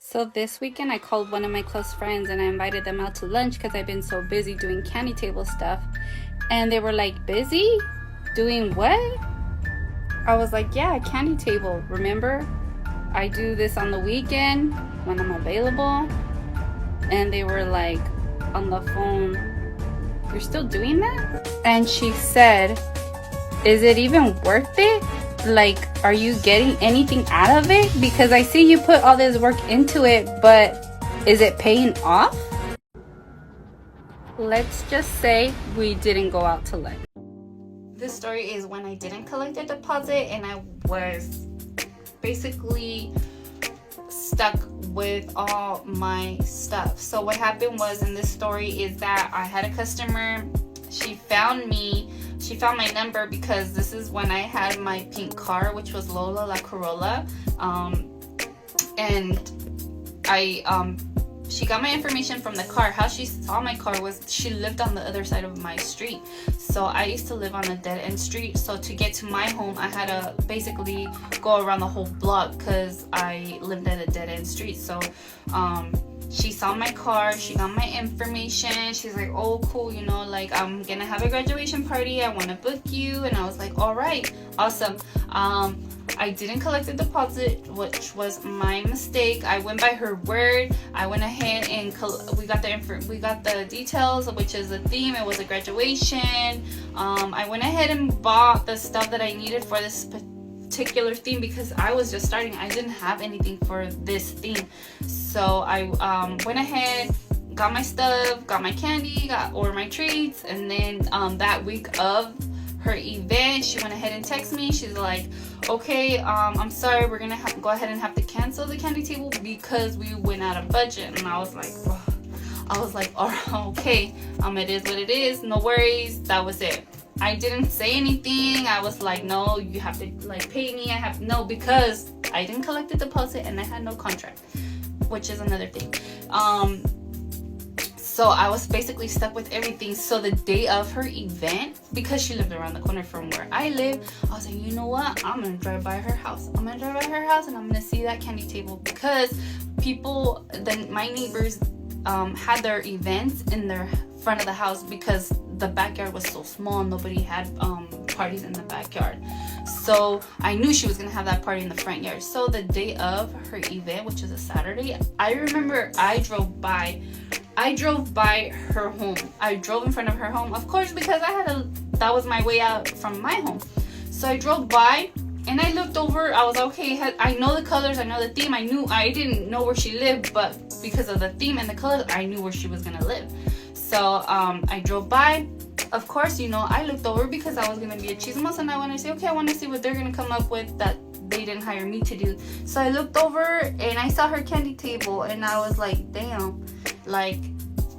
So this weekend I called one of my close friends and I invited them out to lunch because I've been so busy doing candy table stuff. And they were like, busy? Doing what? I was like, yeah, candy table. Remember? I do this on the weekend when I'm available. And they were like on the phone, you're still doing that? And she said, is it even worth it? Like, are you getting anything out of it? Because I see you put all this work into it, but is it paying off? Let's just say we didn't go out to lunch. This story is when I didn't collect a deposit and I was basically stuck with all my stuff. So what happened was, in this story, is that I had a customer. She found my number because this is when I had my pink car, which was Lola La Corolla, and she got my information from the car. How she saw my car was she lived on the other side of my street. So I used to live on a dead end street. So to get to my home, I had to basically go around the whole block because I lived at a dead end street. So she saw my car, she got my information. She's like, oh cool, like, I'm gonna have a graduation party, I want to book you. And I was like, all right, awesome. I didn't collect the deposit, which was my mistake. I went by her word. I went ahead and we got the details, which is a theme. It was a graduation. I went ahead and bought the stuff that I needed for this particular theme because I was just starting. I didn't have anything for this theme. So I went ahead, got my stuff, got my candy, ordered my treats, and then that week of her event, she went ahead and texted me. She's like, okay, I'm sorry, we're gonna go ahead and have to cancel the candy table because we went out of budget. And I was like, oh, okay, it is what it is, no worries. That was it. I didn't say anything. I was like, no, you have to like pay me. Because I didn't collect the deposit and I had no contract, which is another thing. So I was basically stuck with everything. So the day of her event, because she lived around the corner from where I live, I was like, you know what? I'm going to drive by her house. And I'm going to see that candy table because my neighbors had their events in their front of the house because the backyard was so small. Nobody had parties in the backyard. So I knew she was going to have that party in the front yard. So the day of her event, which is a Saturday, I remember I drove by her home. I drove in front of her home, of course, because that was my way out from my home. So I drove by and I looked over. I was okay. I know the colors. I know the theme. I didn't know where she lived, but because of the theme and the colors, I knew where she was gonna live. So I drove by. Of course, I looked over because I was gonna be a chismos and I want to say, okay, I want to see what they're gonna come up with that they didn't hire me to do. So I looked over and I saw her candy table and I was like, damn, like,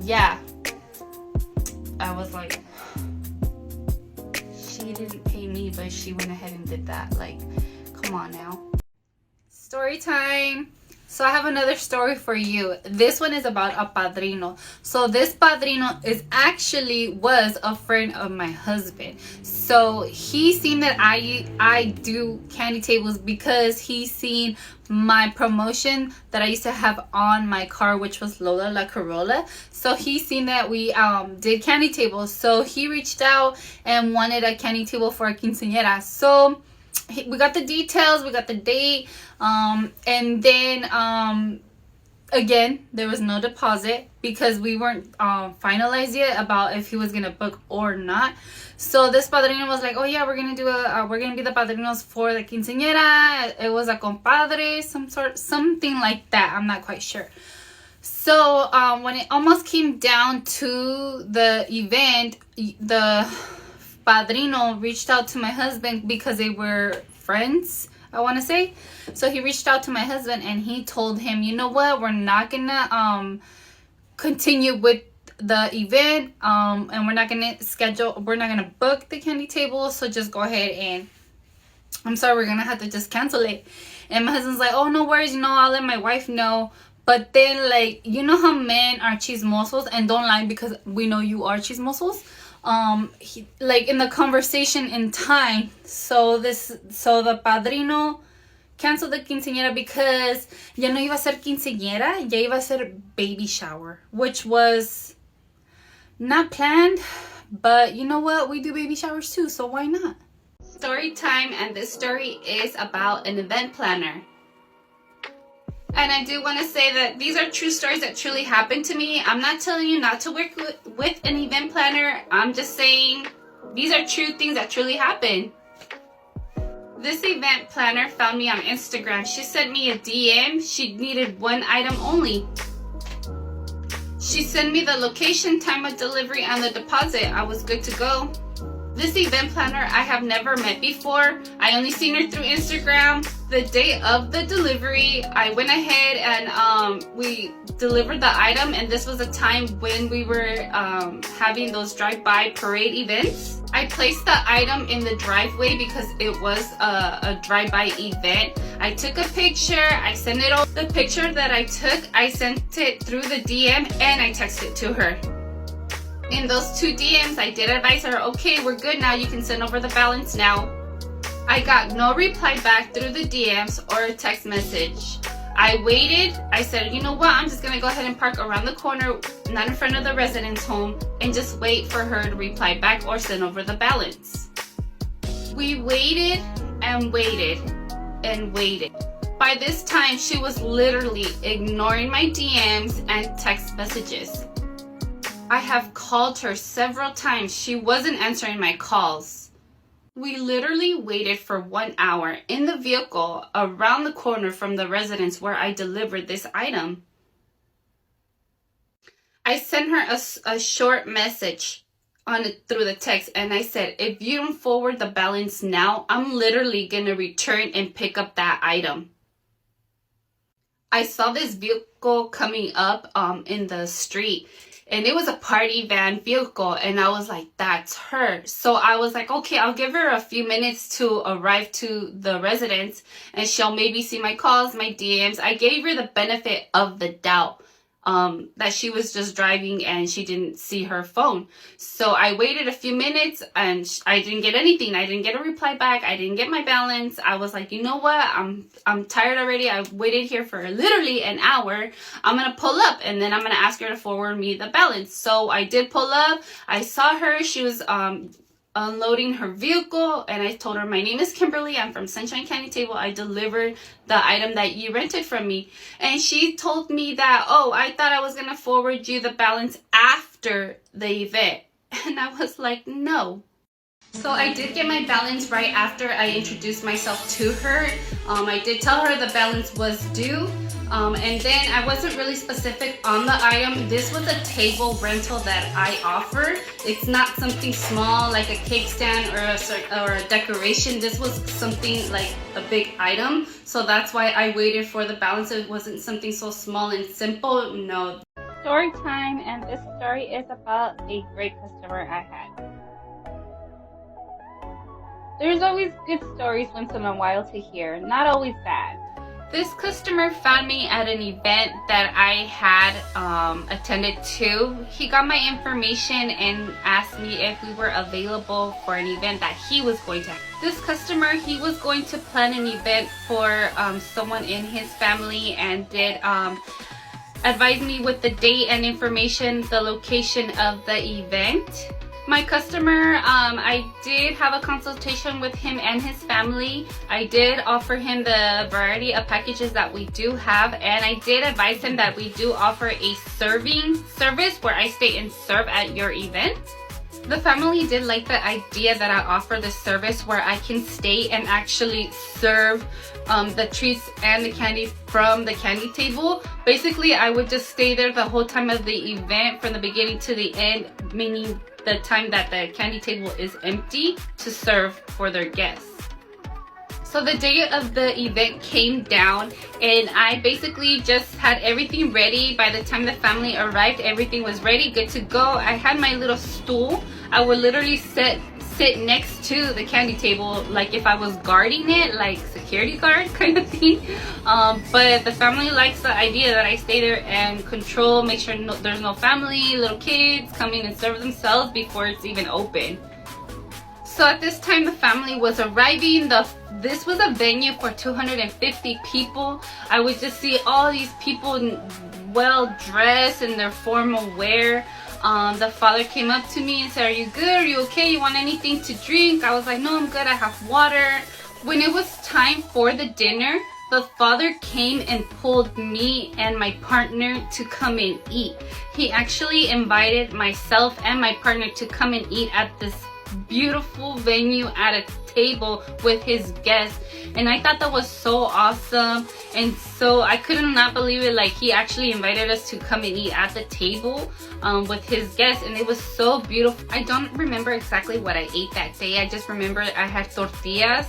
yeah. I was like, she didn't pay me, but she went ahead and did that. Like, come on now. Story time. So I have another story for you. This one is about a padrino. So this padrino was a friend of my husband. So he seen that I do candy tables because he seen my promotion that I used to have on my car, which was Lola La Corolla. So he seen that we did candy tables. So he reached out and wanted a candy table for a quinceañera. So we got the details, we got the date, and then again, there was no deposit because we weren't finalized yet about if he was gonna book or not. So this padrino was like, oh yeah, we're gonna be the padrinos for the quinceañera. It was a compadre, something like that. I'm not quite sure. So when it almost came down to the event, the padrino reached out to my husband because they were friends, I want to say. So he reached out to my husband and he told him, you know what, we're not gonna continue with the event, and we're not gonna book the candy table, so just go ahead and I'm sorry, we're gonna have to just cancel it. And my husband's like, oh, no worries, I'll let my wife know. But then, like, you know how men are chismosos, and don't lie because we know you are chismosos. Like in the conversation in time, so the padrino cancel the quinceañera because ya no iba a ser quinceañera, ya iba a ser baby shower, which was not planned, but you know what? We do baby showers too, so why not? Story time, and this story is about an event planner. And I do want to say that these are true stories that truly happened to me. I'm not telling you not to work with an event planner. I'm just saying these are true things that truly happen. This event planner found me on Instagram. She sent me a DM. She needed one item only. She sent me the location, time of delivery, and the deposit. I was good to go. This event planner I have never met before. I only seen her through Instagram. The day of the delivery, I went ahead and we delivered the item, and this was a time when we were having those drive-by parade events. I placed the item in the driveway because it was a drive-by event. I took a picture, I sent it over. The picture that I took, I sent it through the DM and I texted it to her. In those 2 DMs, I did advise her, okay, we're good now, you can send over the balance now. I got no reply back through the DMs or a text message. I waited. I said, you know what, I'm just gonna go ahead and park around the corner, not in front of the residence home, and just wait for her to reply back or send over the balance. We waited and waited and waited. By this time, she was literally ignoring my DMs and text messages. I have called her several times. She wasn't answering my calls. We literally waited for 1 hour in the vehicle around the corner from the residence where I delivered this item. I sent her a short message through the text, and I said, if you don't forward the balance now, I'm literally gonna return and pick up that item. I saw this vehicle coming up in the street, and it was a party van vehicle, and I was like, that's her. So I was like, okay, I'll give her a few minutes to arrive to the residence, and she'll maybe see my calls, my DMs. I gave her the benefit of the doubt that she was just driving and she didn't see her phone. So I waited a few minutes and I didn't get anything. I didn't get a reply back. I didn't get my balance. I was like, you know what? I'm tired already. I waited here for literally an hour. I'm going to pull up and then I'm going to ask her to forward me the balance. So I did pull up. I saw her. She was unloading her vehicle, and I told her, my name is Kimberly, I'm from Sunshine Candy Table, I delivered the item that you rented from me. And she told me that, oh, I thought I was gonna forward you the balance after the event. And I was like, no. So I did get my balance right after I introduced myself to her. I did tell her the balance was due. And then I wasn't really specific on the item. This was a table rental that I offered. It's not something small like a cake stand or a decoration. This was something like a big item. So that's why I waited for the balance. It wasn't something so small and simple. No. Story time, and this story is about a great customer I had. There's always good stories once in a while to hear, not always bad. This customer found me at an event that I had attended to. He got my information and asked me if we were available for an event that he was going to have. This customer, he was going to plan an event for someone in his family, and did advise me with the date and information, the location of the event. My customer, I did have a consultation with him and his family. I did offer him the variety of packages that we do have, and I did advise him that we do offer a serving service where I stay and serve at your event. The family did like the idea that I offer the service where I can stay and actually serve the treats and the candy from the candy table. Basically, I would just stay there the whole time of the event from the beginning to the end, meaning the time that the candy table is empty, to serve for their guests. So the day of the event came down, and I basically just had everything ready. By the time the family arrived, everything was ready, good to go. I had my little stool. I would literally sit next to the candy table like if I was guarding it, like security guard kind of thing. But the family likes the idea that I stay there and control, make sure there's no family, little kids coming and serve themselves before it's even open. So at this time the family was arriving. This was a venue for 250 people. I would just see all these people well dressed in their formal wear. The father came up to me and said, "Are you good? Are you okay? You want anything to drink?" I was like, "No, I'm good. I have water." When it was time for the dinner, the father came and pulled me and my partner to come and eat. He actually invited myself and my partner to come and eat at this beautiful venue at a table with his guests, and I thought that was so awesome. And so I could not believe it, like he actually invited us to come and eat at the table with his guests, and it was so beautiful. I don't remember exactly what I ate that day. I just remember I had tortillas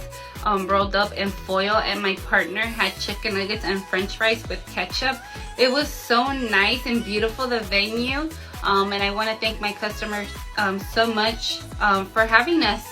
rolled up in foil, and my partner had chicken nuggets and french fries with ketchup. It was so nice and beautiful, the venue. And I want to thank my customers so much for having us.